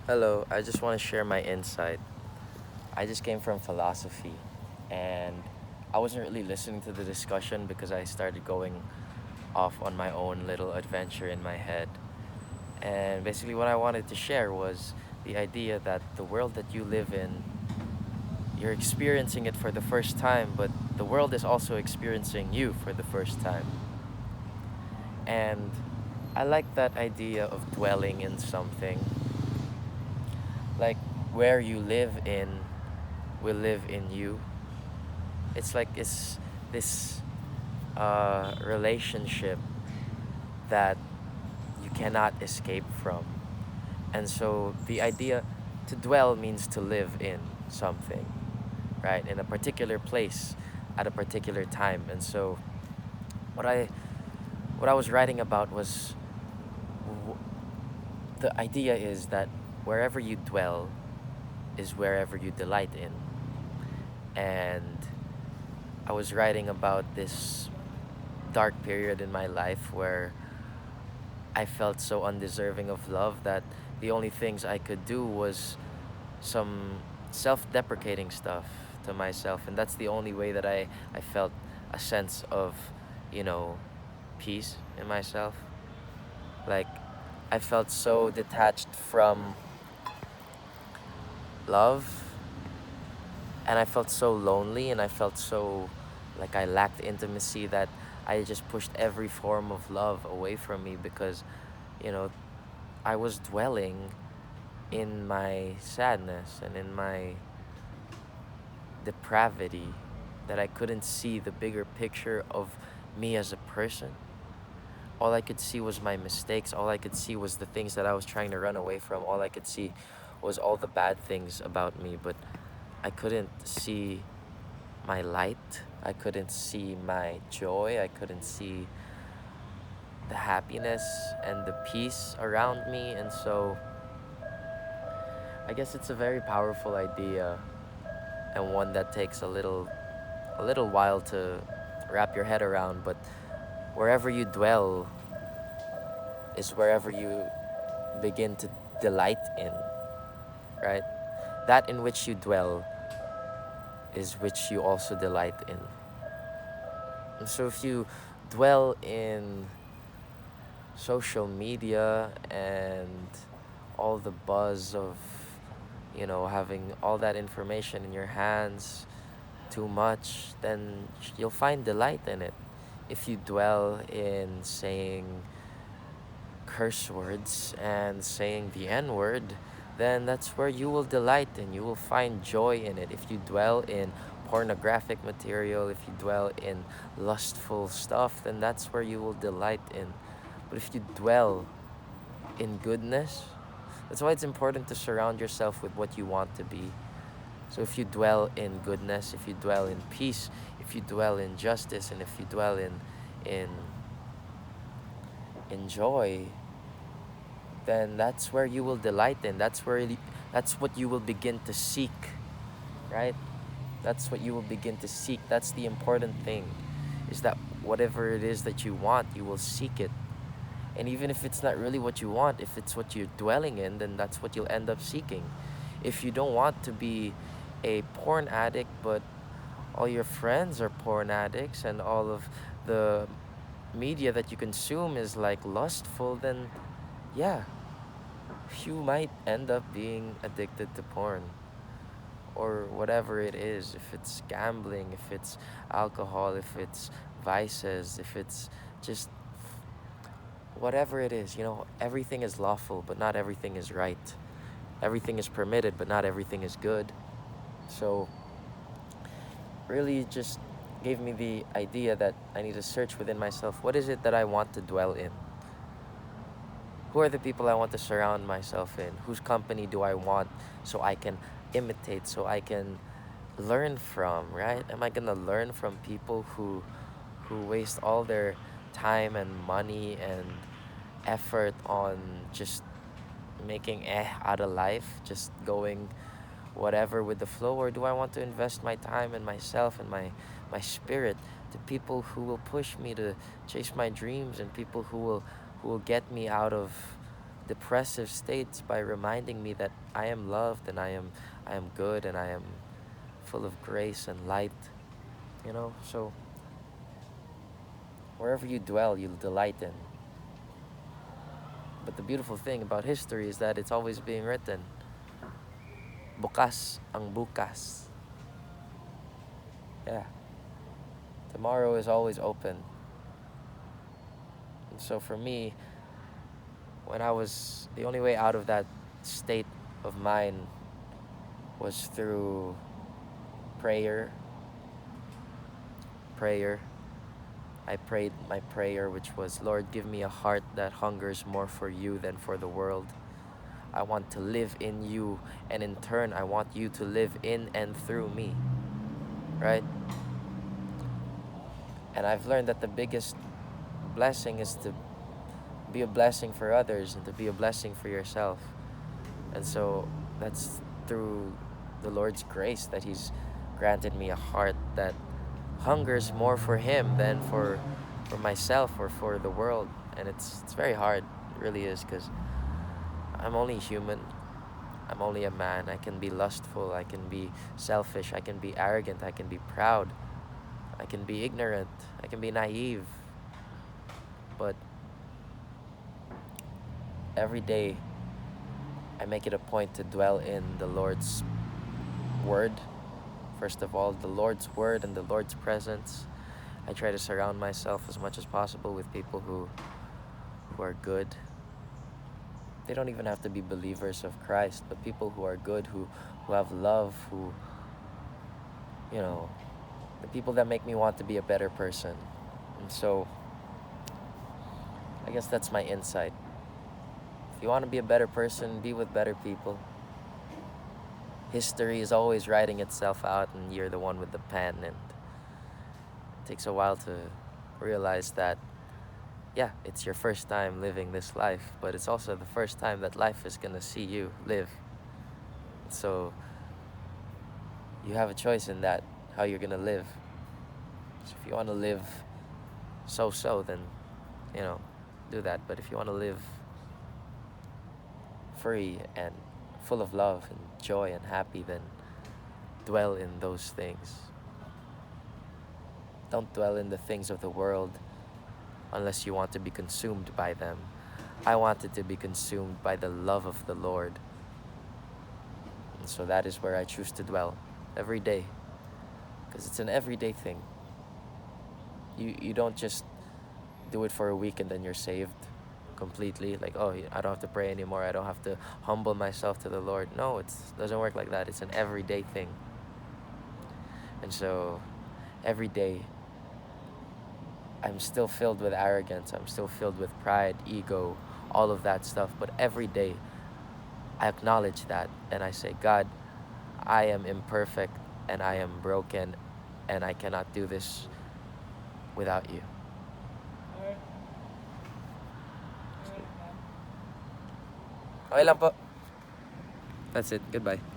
Hello, I just want to share my insight. I just came from philosophy and I wasn't really listening to the discussion because I started going off on my own little adventure in my head. And basically, what I wanted to share was the idea that the world that you live in, you're experiencing it for the first time, but the world is also experiencing you for the first time. And I like that idea of dwelling in something, like where you live in will live in you. It's like it's this relationship that you cannot escape from. And so the idea to dwell means to live in something, right? In a particular place at a particular time. And so what I what I was writing about was w- the idea is that wherever you dwell is wherever you delight in. And I was writing about this dark period in my life where I felt so undeserving of love that the only things I could do was some self deprecating stuff to myself. And that's the only way that I felt a sense of, you know, peace in myself. Like, I felt so detached from love and I felt so lonely and I felt so like I lacked intimacy that I just pushed every form of love away from me because, you know, I was dwelling in my sadness and in my depravity that I couldn't see the bigger picture of me as a person. All I could see was my mistakes. All I could see was the things that I was trying to run away from. All I could see was all the bad things about me, but I couldn't see my light. I couldn't see my joy. I couldn't see the happiness and the peace around me. And so I guess it's a very powerful idea and one that takes a little while to wrap your head around, but wherever you dwell is wherever you begin to delight in, right? That in which you dwell is which you also delight in. And so if you dwell in social media and all the buzz of, having all that information in your hands too much, then you'll find delight in it. If you dwell in saying curse words and saying the N word, then that's where you will delight in. You will find joy in it. If you dwell in pornographic material, if you dwell in lustful stuff, then that's where you will delight in. But if you dwell in goodness, that's why it's important to surround yourself with what you want to be. So if you dwell in goodness, if you dwell in peace, if you dwell in justice, and if you dwell in in joy, then that's where you will delight in. That's what you will begin to seek, right? That's what you will begin to seek. That's the important thing, is that whatever it is that you want, you will seek it. And even if it's not really what you want, if it's what you're dwelling in, then that's what you'll end up seeking. If you don't want to be a porn addict, but all your friends are porn addicts and all of the media that you consume is like lustful, then yeah, you might end up being addicted to porn or whatever it is. If it's gambling, if it's alcohol, if it's vices, if it's just whatever it is, everything is lawful, but not everything is right. Everything is permitted, but not everything is good. So, really just gave me the idea that I need to search within myself, what is it that I want to dwell in? Who are the people I want to surround myself in? Whose company do I want so I can imitate, so I can learn from, right? Am I gonna learn from people who waste all their time and money and effort on just making out of life, just going whatever with the flow, or do I want to invest my time and myself and my spirit to people who will push me to chase my dreams and people who will get me out of depressive states by reminding me that I am loved and I am good and I am full of grace and light, you know? So wherever you dwell, you'll delight in. But the beautiful thing about history is that it's always being written. Bukas ang bukas. Yeah. Tomorrow is always open. And so for me, the only way out of that state of mind was through prayer. Prayer. I prayed my prayer, which was, Lord, give me a heart that hungers more for you than for the world. I want to live in you, and in turn, I want you to live in and through me, right? And I've learned that the biggest blessing is to be a blessing for others and to be a blessing for yourself. And so that's through the Lord's grace that He's granted me a heart that hungers more for Him than for myself or for the world. And it's very hard, it really is, because I'm only human. I'm only a man. I can be lustful, I can be selfish, I can be arrogant, I can be proud, I can be ignorant, I can be naive. But every day I make it a point to dwell in the Lord's word. First of all, the Lord's word and the Lord's presence. I try to surround myself as much as possible with people who are good. They don't even have to be believers of Christ, but people who are good, who have love, who, you know, the people that make me want to be a better person. And so I guess that's my insight. If you want to be a better person, be with better people. History is always writing itself out, and you're the one with the pen, and it takes a while to realize that, yeah, it's your first time living this life, but it's also the first time that life is gonna see you live. So you have a choice in that, how you're gonna live. So if you want to live so, then, you know, do that. But if you want to live free and full of love and joy and happy, then dwell in those things. Don't dwell in the things of the world unless you want to be consumed by them. I wanted to be consumed by the love of the Lord. And so that is where I choose to dwell every day, because it's an everyday thing. You don't just do it for a week and then you're saved completely. Like, oh, I don't have to pray anymore. I don't have to humble myself to the Lord. No, it doesn't work like that. It's an everyday thing. And so every day I'm still filled with arrogance. I'm still filled with pride, ego, all of that stuff. But every day I acknowledge that and I say, God, I am imperfect and I am broken and I cannot do this without you. Okay lang po. That's it. Goodbye.